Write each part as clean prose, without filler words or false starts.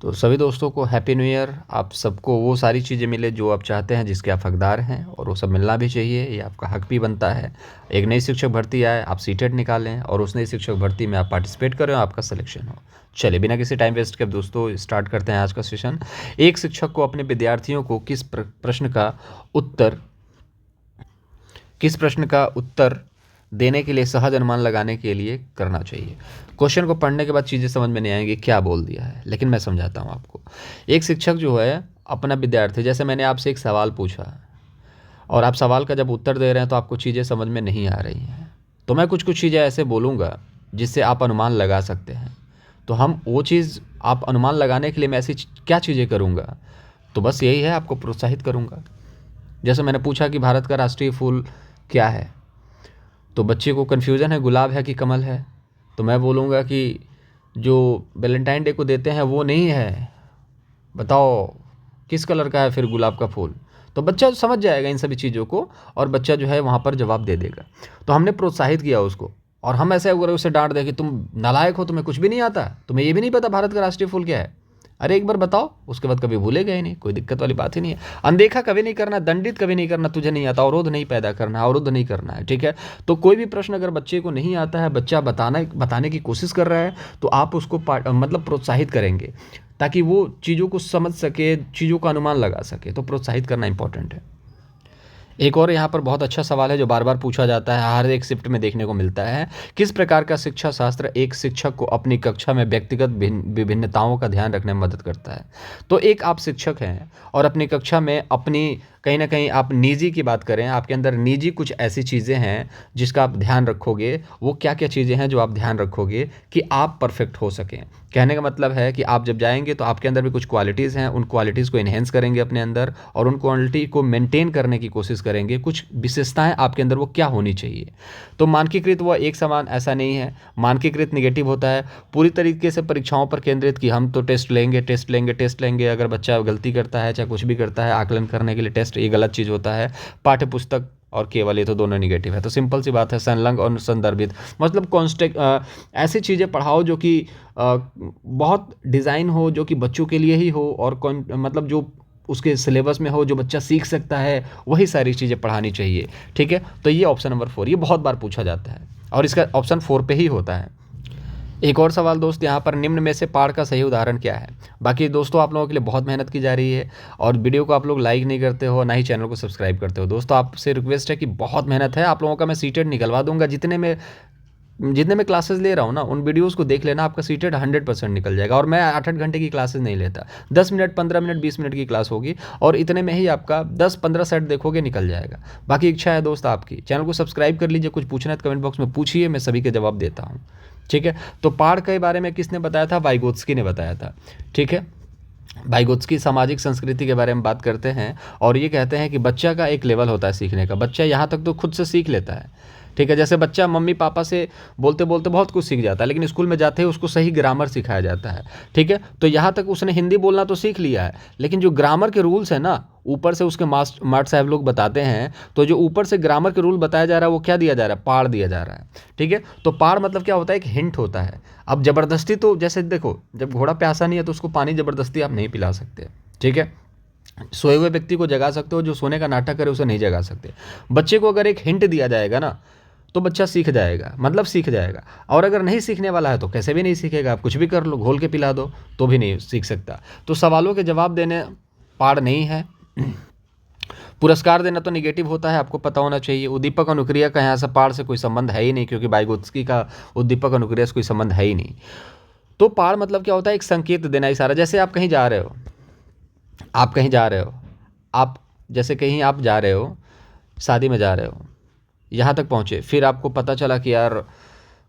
तो सभी दोस्तों को हैप्पी न्यू ईयर। आप सबको वो सारी चीज़ें मिले जो आप चाहते हैं, जिसके आप हकदार हैं, और वो सब मिलना भी चाहिए, ये आपका हक भी बनता है। एक नई शिक्षक भर्ती आए, आप सीटेट निकालें और उस नई शिक्षक भर्ती में आप पार्टिसिपेट करें और आपका सिलेक्शन हो। चलिए बिना किसी टाइम वेस्ट के अब दोस्तों स्टार्ट करते हैं आज का सेशन। एक शिक्षक को अपने विद्यार्थियों को किस प्रश्न का उत्तर देने के लिए सहज अनुमान लगाने के लिए करना चाहिए। क्वेश्चन को पढ़ने के बाद चीज़ें समझ में नहीं आएंगी क्या बोल दिया है, लेकिन मैं समझाता हूँ आपको। एक शिक्षक जो है अपना विद्यार्थी, जैसे मैंने आपसे एक सवाल पूछा और आप सवाल का जब उत्तर दे रहे हैं तो आपको चीज़ें समझ में नहीं आ रही हैं, तो मैं कुछ कुछ चीज़ें ऐसे बोलूँगा जिससे आप अनुमान लगा सकते हैं। तो हम वो चीज़ आप अनुमान लगाने के लिए मैं ऐसी क्या चीज़ें करूँगा, तो बस यही है, आपको प्रोत्साहित करूँगा। जैसे मैंने पूछा कि भारत का राष्ट्रीय फूल क्या है, तो बच्चे को कन्फ्यूज़न है गुलाब है कि कमल है, तो मैं बोलूँगा कि जो वैलेंटाइन डे को देते हैं वो नहीं है, बताओ किस कलर का है फिर गुलाब का फूल। तो बच्चा समझ जाएगा इन सभी चीज़ों को और बच्चा जो है वहाँ पर जवाब दे देगा। तो हमने प्रोत्साहित किया उसको। और हम ऐसे अगर उसे डांट दें कि तुम नालायक हो, तुम्हें कुछ भी नहीं आता, तुम्हें ये भी नहीं पता भारत का राष्ट्रीय फूल क्या है, अरे एक बार बताओ, उसके बाद कभी भूलेगा ही नहीं, कोई दिक्कत वाली बात ही नहीं है। अनदेखा कभी नहीं करना, दंडित कभी नहीं करना, तुझे नहीं आता, अवरोध नहीं पैदा करना, अवरुद्ध नहीं करना है, ठीक है। तो कोई भी प्रश्न अगर बच्चे को नहीं आता है, बच्चा बताने की कोशिश कर रहा है, तो आप उसको मतलब प्रोत्साहित करेंगे ताकि वो चीज़ों को समझ सके, चीज़ों का अनुमान लगा सके। तो प्रोत्साहित करना इंपॉर्टेंट है। एक और यहाँ पर बहुत अच्छा सवाल है जो बार बार पूछा जाता है, हर एक शिफ्ट में देखने को मिलता है। किस प्रकार का शिक्षा शास्त्र एक शिक्षक को अपनी कक्षा में व्यक्तिगत विभिन्नताओं का ध्यान रखने में मदद करता है। तो एक आप शिक्षक हैं और अपनी कक्षा में अपनी कहीं ना कहीं आप निजी की बात करें, आपके अंदर निजी कुछ ऐसी चीज़ें हैं जिसका आप ध्यान रखोगे। वो क्या क्या चीज़ें हैं जो आप ध्यान रखोगे कि आप परफेक्ट हो सकें। कहने का मतलब है कि आप जब जाएंगे तो आपके अंदर भी कुछ क्वालिटीज़ हैं, उन क्वालिटीज़ को इन्हेंस करेंगे अपने अंदर और उन क्वालिटी को मेंटेन करने की कोशिश करेंगे। कुछ विशेषताएं आपके अंदर वो क्या होनी चाहिए। तो मानकीकृत वो एक समान ऐसा नहीं है, मानकीकृत निगेटिव होता है। पूरी तरीके से परीक्षाओं पर केंद्रित कि हम तो टेस्ट लेंगे, अगर बच्चा गलती करता है चाहे कुछ भी करता है, आकलन करने के लिए टेस्ट, ये गलत चीज़ होता है। पाठ्य पुस्तक और केवल, ये तो दोनों निगेटिव है। तो सिंपल सी बात है, संलग्न और संदर्भित, मतलब कॉन्स्टेक्ट ऐसी चीज़ें पढ़ाओ जो कि बहुत डिज़ाइन हो, जो कि बच्चों के लिए ही हो और मतलब जो उसके सिलेबस में हो, जो बच्चा सीख सकता है, वही सारी चीज़ें पढ़ानी चाहिए, ठीक है। तो ये ऑप्शन नंबर 4, ये बहुत बार पूछा जाता है और इसका ऑप्शन 4 पे ही होता है। एक और सवाल दोस्त यहाँ पर, निम्न में से पाठ का सही उदाहरण क्या है। बाकी दोस्तों आप लोगों के लिए बहुत मेहनत की जा रही है और वीडियो को आप लोग लाइक नहीं करते हो, ना ही चैनल को सब्सक्राइब करते हो। दोस्तों आपसे रिक्वेस्ट है कि बहुत मेहनत है, आप लोगों का मैं सीटेट निकलवा दूंगा। जितने मैं क्लासेस ले रहा हूँ ना, उन वीडियोस को देख लेना, आपका सीटेट 100% निकल जाएगा। और मैं 8-8 घंटे की क्लासेस नहीं लेता, 10 मिनट, 15 मिनट, 20 मिनट की क्लास होगी और इतने में ही आपका 10-15 सेट देखोगे, निकल जाएगा। बाकी इच्छा है दोस्त आपकी, चैनल को सब्सक्राइब कर लीजिए। कुछ पूछना है तो कमेंट बॉक्स में पूछिए, मैं सभी के जवाब देता हूँ, ठीक है। तो पाठ के बारे में किसने बताया था, वाइगोत्स्की ने बताया था, ठीक है। वाइगोत्स्की सामाजिक संस्कृति के बारे में बात करते हैं और ये कहते हैं कि बच्चा का एक लेवल होता है सीखने का। बच्चा यहाँ तक तो खुद से सीख लेता है, ठीक है। जैसे बच्चा मम्मी पापा से बोलते बोलते बहुत कुछ सीख जाता है, लेकिन स्कूल में जाते ही उसको सही ग्रामर सिखाया जाता है, ठीक है। तो यहाँ तक उसने हिंदी बोलना तो सीख लिया है, लेकिन जो ग्रामर के रूल्स हैं ना, ऊपर से उसके मास्टर साहब लोग बताते हैं, तो जो ऊपर से ग्रामर के रूल बताया जा रहा है वो क्या दिया जा रहा है, पाठ दिया जा रहा है, ठीक है। तो पाठ मतलब क्या होता है, एक हिंट होता है। अब ज़बरदस्ती तो जैसे देखो, जब घोड़ा प्यासा नहीं है तो उसको पानी ज़बरदस्ती आप नहीं पिला सकते, ठीक है। सोए हुए व्यक्ति को जगा सकते हो, जो सोने का नाटक करे उसे नहीं जगा सकते। बच्चे को अगर एक हिंट दिया जाएगा ना, तो बच्चा सीख जाएगा, मतलब सीख जाएगा। और अगर नहीं सीखने वाला है तो कैसे भी नहीं सीखेगा। आप कुछ भी कर लो, घोल के पिला दो तो भी नहीं सीख सकता। तो सवालों के जवाब देने पाठ नहीं है। पुरस्कार देना तो निगेटिव होता है, आपको पता होना चाहिए। उद्दीपक अनुक्रिया का यहाँ से पाठ से कोई संबंध है ही नहीं, क्योंकि वाइगोत्स्की का उद्दीपक अनुक्रिया से कोई संबंध है ही नहीं। तो पाठ मतलब क्या होता है, एक संकेत देना, इशारा। जैसे आप कहीं जा रहे हो, आप जैसे कहीं आप जा रहे हो, शादी में जा रहे हो, यहाँ तक पहुँचे, फिर आपको पता चला कि यार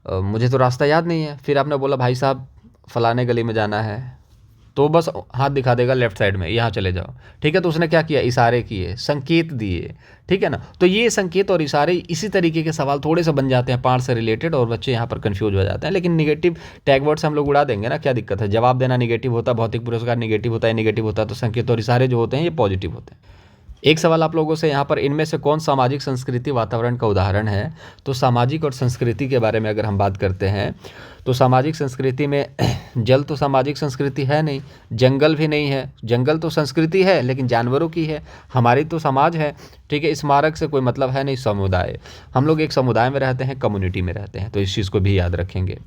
मुझे तो रास्ता याद नहीं है। फिर आपने बोला भाई साहब फलाने गली में जाना है, तो बस हाथ दिखा देगा लेफ्ट साइड में, यहाँ चले जाओ, ठीक है। तो उसने क्या किया, इशारे किए, संकेत दिए, ठीक है ना। तो ये संकेत और इशारे, इसी तरीके के सवाल थोड़े से बन जाते हैं पाठ से रिलेटेड और बच्चे यहाँ पर कंफ्यूज हो जाते हैं। लेकिन निगेटिव टैग वर्ड से हम लोग उड़ा देंगे ना, क्या दिक्कत है। जवाब देना निगेटिव होता है, भौतिक पुरस्कार निगेटिव होता है, तो संकेत और इशारे जो होते हैं ये पॉजिटिव होते हैं। एक सवाल आप लोगों से यहाँ पर, इनमें से कौन सामाजिक संस्कृति वातावरण का उदाहरण है? तो सामाजिक और संस्कृति के बारे में अगर हम बात करते हैं तो सामाजिक संस्कृति में जल तो सामाजिक संस्कृति है नहीं, जंगल भी नहीं है। जंगल तो संस्कृति है लेकिन जानवरों की है, हमारी तो समाज है, ठीक है। स्मारक से कोई मतलब है नहीं, समुदाय, हम लोग एक समुदाय में रहते हैं, कम्युनिटी में रहते हैं, तो इस चीज़ को भी याद रखेंगे।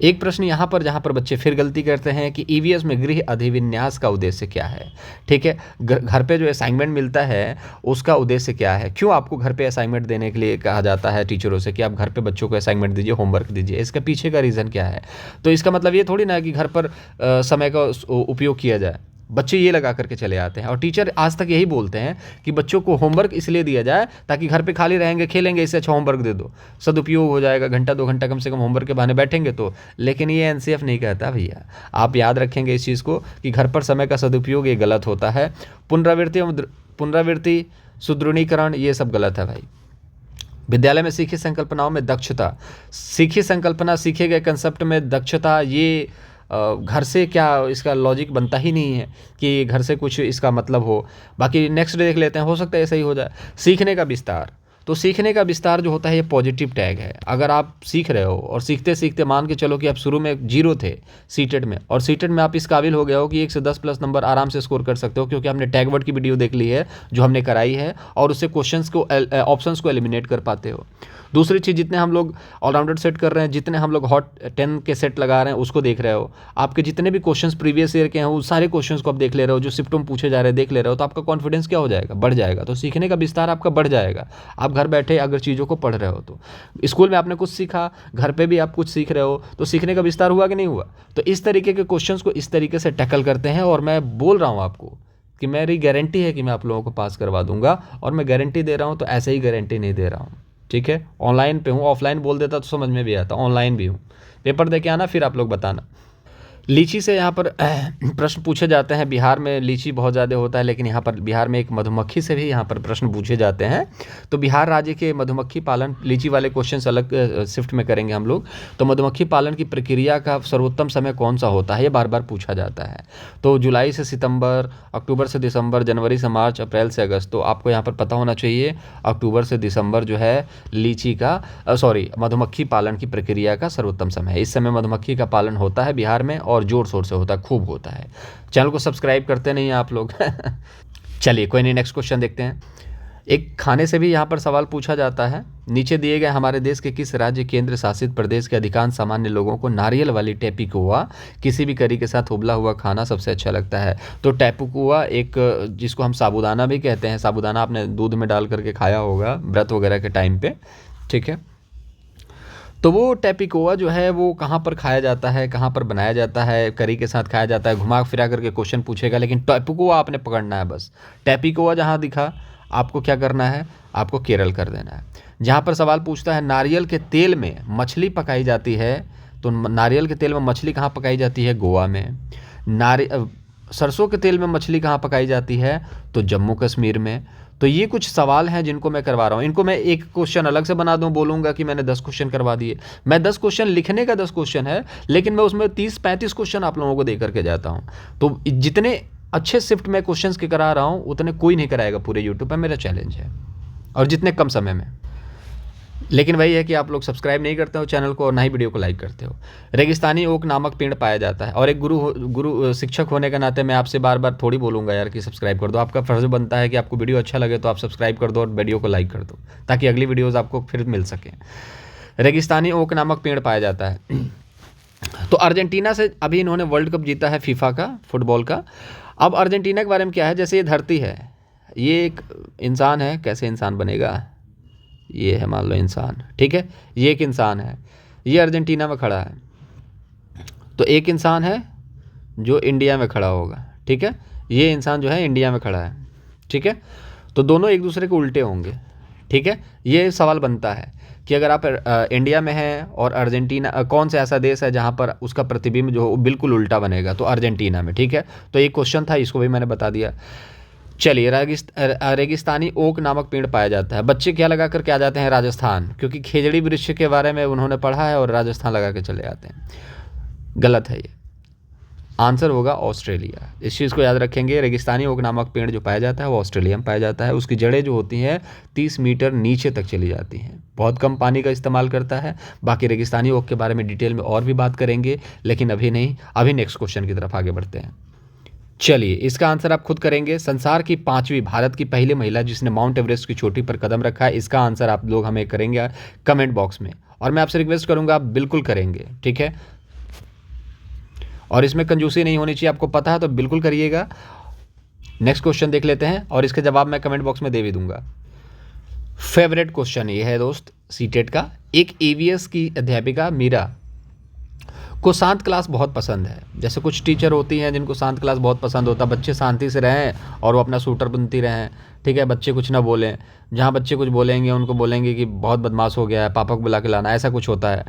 एक प्रश्न यहाँ पर जहाँ पर बच्चे फिर गलती करते हैं कि ईवीएस में गृह अधिविन्यास का उद्देश्य क्या है, ठीक है। घर पे जो असाइनमेंट मिलता है उसका उद्देश्य क्या है? क्यों आपको घर पे असाइनमेंट देने के लिए कहा जाता है टीचरों से कि आप घर पे बच्चों को असाइनमेंट दीजिए, होमवर्क दीजिए? इसके पीछे का रीज़न क्या है? तो इसका मतलब ये थोड़ी ना है कि घर पर समय का उपयोग किया जाए। बच्चे ये लगा करके चले आते हैं और टीचर आज तक यही बोलते हैं कि बच्चों को होमवर्क इसलिए दिया जाए ताकि घर पे खाली रहेंगे, खेलेंगे, इससे अच्छा होमवर्क दे दो, सदुपयोग हो जाएगा, घंटा 2 घंटा कम से कम होमवर्क के बहाने बैठेंगे तो। लेकिन ये एनसीएफ नहीं कहता भैया, आप याद रखेंगे इस चीज़ को कि घर पर समय का सदुपयोग ये गलत होता है। पुनरावृत्ति, सुदृढ़ीकरण, ये सब गलत है भाई। विद्यालय में सीखी संकल्पनाओं में दक्षता, सीखी संकल्पना, सीखे गए कंसेप्ट में दक्षता, ये घर से क्या इसका लॉजिक बनता ही नहीं है कि घर से कुछ इसका मतलब हो। बाकी नेक्स्ट देख लेते हैं, हो सकता है ऐसा ही हो जाए। सीखने का विस्तार, तो सीखने का विस्तार जो होता है ये पॉजिटिव टैग है। अगर आप सीख रहे हो और सीखते सीखते मान के चलो कि आप शुरू में 0 थे सीटेट में, और सीटेट में आप इस काबिल हो गए हो कि 1 से 10 प्लस नंबर आराम से स्कोर कर सकते हो, क्योंकि आपने टैग वर्ड की वीडियो देख ली है जो हमने कराई है, और उससे क्वेश्चंस को, ऑप्शंस को एलिमिनेट कर पाते हो। दूसरी चीज़, जितने हम लोग ऑलराउंडर सेट कर रहे हैं, जितने हम लोग हॉट 10 के सेट लगा रहे हैं, उसको देख रहे हो। आपके जितने भी क्वेश्चंस प्रीवियस ईयर के हैं उस सारे क्वेश्चंस को आप देख ले रहे हो, जो शिफ्ट में पूछे जा रहे हैं देख ले रहे हो, तो आपका कॉन्फिडेंस क्या हो जाएगा? बढ़ जाएगा। तो सीखने का विस्तार आपका बढ़ जाएगा। आप घर बैठे अगर चीज़ों को पढ़ रहे हो तो, स्कूल में आपने कुछ सीखा, घर पे भी आप कुछ सीख रहे हो, तो सीखने का विस्तार हुआ कि नहीं हुआ? तो इस तरीके के क्वेश्चंस को इस तरीके से टैकल करते हैं, और मैं बोल रहा हूँ आपको कि मेरी गारंटी है कि मैं आप लोगों को पास करवा दूंगा, और मैं गारंटी दे रहा हूँ तो ऐसे ही गारंटी नहीं दे रहा हूँ, ठीक है। ऑनलाइन पे हूँ, ऑफलाइन बोल देता तो समझ में भी आता, ऑनलाइन भी हूँ। पेपर दे के आना, फिर आप लोग बताना। लीची से यहाँ पर प्रश्न पूछे जाते हैं। बिहार में लीची बहुत ज़्यादा होता है, लेकिन यहाँ पर बिहार में एक मधुमक्खी से भी यहाँ पर प्रश्न पूछे जाते हैं। तो बिहार राज्य के मधुमक्खी पालन, लीची वाले क्वेश्चंस अलग शिफ्ट में करेंगे हम लोग। तो मधुमक्खी पालन की प्रक्रिया का सर्वोत्तम समय कौन सा होता है, ये बार बार पूछा जाता है। तो जुलाई से सितंबर, अक्टूबर से दिसंबर, जनवरी से मार्च, अप्रैल से अगस्त। तो आपको यहाँ पर पता होना चाहिए अक्टूबर से दिसंबर जो है लीची का मधुमक्खी पालन की प्रक्रिया का सर्वोत्तम समय है। इस समय मधुमक्खी का पालन होता है बिहार में, और जोर शोर से होता है, खूब होता है। चैनल को सब्सक्राइब करते नहीं हैं आप लोग। चलिए कोई नहीं, नेक्स्ट क्वेश्चन देखते हैं। एक खाने से भी यहाँ पर सवाल पूछा जाता है। नीचे दिए गए हमारे देश के किस राज्य केंद्र शासित प्रदेश के अधिकांश सामान्य लोगों को नारियल वाली टैपिकुआ किसी भी करी के साथ उबला हुआ खाना सबसे अच्छा लगता है? तो टैपिकुआ एक, जिसको हम साबूदाना भी कहते हैं, साबूदाना आपने दूध में डाल करके खाया होगा व्रत वगैरह के टाइम पे, ठीक है। तो वो टैपिकोआ जो है वो कहाँ पर खाया जाता है, कहाँ पर बनाया जाता है? करी के साथ खाया जाता है। घुमा फिरा करके क्वेश्चन पूछेगा, लेकिन टैपिकोआ आपने पकड़ना है बस। टैपिकोआ जहाँ दिखा आपको क्या करना है, आपको केरल कर देना है। जहाँ पर सवाल पूछता है नारियल के तेल में मछली पकाई जाती है, तो नारियल के तेल में मछली कहाँ पकाई जाती है? गोवा में। सरसों के तेल में मछली कहाँ पकाई जाती है? तो जम्मू कश्मीर में। तो ये कुछ सवाल हैं जिनको मैं करवा रहा हूँ। इनको मैं एक क्वेश्चन अलग से बना दूँ, बोलूँगा कि मैंने 10 क्वेश्चन करवा दिए। मैं 10 क्वेश्चन, लिखने का 10 क्वेश्चन है, लेकिन मैं उसमें 30-35 क्वेश्चन आप लोगों को दे करके जाता हूँ। तो जितने अच्छे शिफ्ट में क्वेश्चंस के करा रहा हूँ उतने कोई नहीं कराएगा पूरे यूट्यूब पर, मेरा चैलेंज है, और जितने कम समय में। लेकिन वही है कि आप लोग सब्सक्राइब नहीं करते हो चैनल को, और ना ही वीडियो को लाइक करते हो। रेगिस्तानी ओक नामक पेड़ पाया जाता है, और एक गुरु शिक्षक होने के नाते मैं आपसे बार बार थोड़ी बोलूँगा यार कि सब्सक्राइब कर दो। आपका फर्ज बनता है कि आपको वीडियो अच्छा लगे तो आप सब्सक्राइब कर दो और वीडियो को लाइक कर दो, ताकि अगली वीडियोज़ आपको फिर मिल सकें। रेगिस्तानी ओक नामक पेड़ पाया जाता है। तो अर्जेंटीना से अभी इन्होंने वर्ल्ड कप जीता है फीफा का, फुटबॉल का। अब अर्जेंटीना के बारे में क्या है, जैसे ये धरती है, ये एक इंसान है, कैसे इंसान बनेगा, ये है मान लो इंसान, ठीक है। ये एक इंसान है, ये अर्जेंटीना में खड़ा है। तो एक इंसान है जो इंडिया में खड़ा होगा, ठीक है। ये इंसान जो है इंडिया में खड़ा है, ठीक है। तो दोनों एक दूसरे के उल्टे होंगे, ठीक है। ये सवाल बनता है कि अगर आप इंडिया में हैं और अर्जेंटीना, कौन सा ऐसा देश है जहाँ पर उसका प्रतिबिंब जो बिल्कुल उल्टा बनेगा? तो अर्जेंटीना में, ठीक है। तो एक क्वेश्चन था, इसको भी मैंने बता दिया। चलिए, रेगिस्तानी ओक नामक पेड़ पाया जाता है। बच्चे क्या लगा कर के आ जाते हैं? राजस्थान, क्योंकि खेजड़ी वृक्ष के बारे में उन्होंने पढ़ा है और राजस्थान लगा के चले आते हैं। गलत है ये। आंसर होगा ऑस्ट्रेलिया। इस चीज़ को याद रखेंगे। रेगिस्तानी ओक नामक पेड़ जो पाया जाता है वो ऑस्ट्रेलिया में पाया जाता है। उसकी जड़ें जो होती हैं 30 मीटर नीचे तक चली जाती हैं, बहुत कम पानी का इस्तेमाल करता है। बाकी रेगिस्तानी ओक के बारे में डिटेल में और भी बात करेंगे, लेकिन अभी नहीं। अभी नेक्स्ट क्वेश्चन की तरफ आगे बढ़ते हैं। चलिए, इसका आंसर आप खुद करेंगे। संसार की 5वीं, भारत की पहली महिला जिसने माउंट एवरेस्ट की चोटी पर कदम रखा है, इसका आंसर आप लोग हमें करेंगे कमेंट बॉक्स में, और मैं आपसे रिक्वेस्ट करूंगा आप बिल्कुल करेंगे, ठीक है। और इसमें कंजूसी नहीं होनी चाहिए, आपको पता है तो बिल्कुल करिएगा। नेक्स्ट क्वेश्चन देख लेते हैं और इसके जवाब मैं कमेंट बॉक्स में दे भी दूंगा। फेवरेट क्वेश्चन ये है दोस्त सीटेट का। एक ईवीएस की अध्यापिका मीरा को शांत क्लास बहुत पसंद है। जैसे कुछ टीचर होती हैं जिनको शांत क्लास बहुत पसंद होता है, बच्चे शांति से रहें और वो अपना सूटर बुनती रहें, ठीक है, बच्चे कुछ ना बोलें। जहाँ बच्चे कुछ बोलेंगे उनको बोलेंगे कि बहुत बदमाश हो गया है, पापा को बुला के लाना, ऐसा कुछ होता है।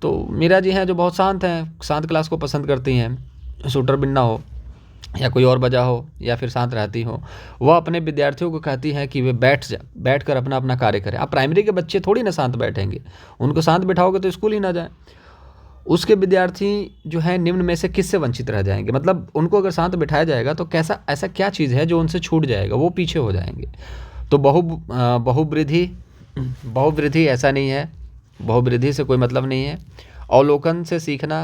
तो मीरा जी हैं जो बहुत शांत हैं, शांत क्लास को पसंद करती हैं। सूटर बिनना हो या कोई और वजह हो या फिर शांत रहती हो, वह अपने विद्यार्थियों को कहती हैं कि वे बैठ कर अपना अपना कार्य करें। आप प्राइमरी के बच्चे थोड़ी ना शांत बैठेंगे, उनको शांत बिठाओगे तो स्कूल ही ना जाएं। उसके विद्यार्थी जो है निम्न में से किससे वंचित रह जाएंगे, मतलब उनको अगर शांत बिठाया जाएगा तो कैसा, ऐसा क्या चीज़ है जो उनसे छूट जाएगा, वो पीछे हो जाएंगे। तो बहुवृद्धि बहुवृद्धि ऐसा नहीं है, बहुवृद्धि से कोई मतलब नहीं है। अवलोकन से सीखना,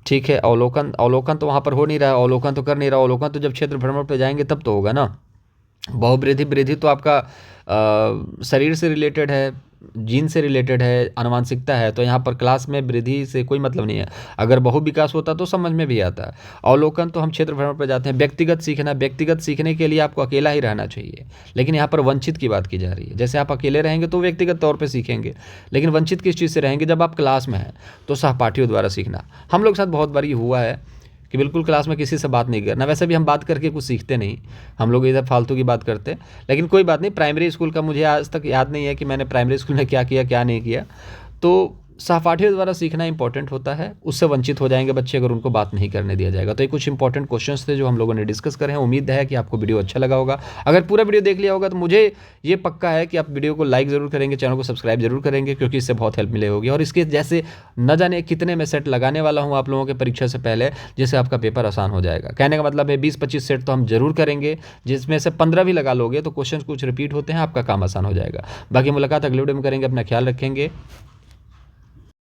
ठीक है, अवलोकन अवलोकन तो वहाँ पर हो नहीं रहा है, अवलोकन तो कर नहीं रहा। अवलोकन तो जब क्षेत्र भ्रमण पे जाएंगे तब तो होगा ना। बहुवृद्धि, वृद्धि तो आपका शरीर से रिलेटेड है, जीन से रिलेटेड है, आनुवांशिकता है। तो यहाँ पर क्लास में वृद्धि से कोई मतलब नहीं है। अगर बहु विकास होता तो समझ में भी आता है। अवलोकन तो हम क्षेत्र भ्रमण पर जाते हैं। व्यक्तिगत सीखना, व्यक्तिगत सीखने के लिए आपको अकेला ही रहना चाहिए, लेकिन यहाँ पर वंचित की बात की जा रही है। जैसे आप अकेले रहेंगे तो व्यक्तिगत तौर पर सीखेंगे, लेकिन वंचित किस चीज़ से रहेंगे, जब आप क्लास में हैं तो सहपाठियों द्वारा सीखना। हम लोग के साथ बहुत बार ये हुआ है कि बिल्कुल क्लास में किसी से बात नहीं करना। वैसे भी हम बात करके कुछ सीखते नहीं, हम लोग इधर फालतू की बात करते हैं। लेकिन कोई बात नहीं, प्राइमरी स्कूल का मुझे आज तक याद नहीं है कि मैंने प्राइमरी स्कूल में क्या किया क्या नहीं किया। तो सहपाठियों द्वारा सीखना इंपॉर्टेंट होता है, उससे वंचित हो जाएंगे बच्चे अगर उनको बात नहीं करने दिया जाएगा। तो ये कुछ इंपॉर्टेंट क्वेश्चंस थे जो हम लोगों ने डिस्कस करे हैं। उम्मीद है कि आपको वीडियो अच्छा लगा होगा। अगर पूरा वीडियो देख लिया होगा तो मुझे ये पक्का है कि आप वीडियो को लाइक ज़रूर करेंगे, चैनल को सब्सक्राइब जरूर करेंगे, क्योंकि इससे बहुत हेल्प मिले होगी। और इसके जैसे न जाने कितने मैं सेट लगाने वाला हूँ आप लोगों के परीक्षा से पहले, जिससे आपका पेपर आसान हो जाएगा। कहने का मतलब है 20-25 सेट तो हम जरूर करेंगे, जिसमें से 15 भी लगा लोगे तो क्वेश्चन कुछ रिपीट होते हैं, आपका काम आसान हो जाएगा। बाकी मुलाकात अगले वीडियो में करेंगे। अपना ख्याल रखेंगे।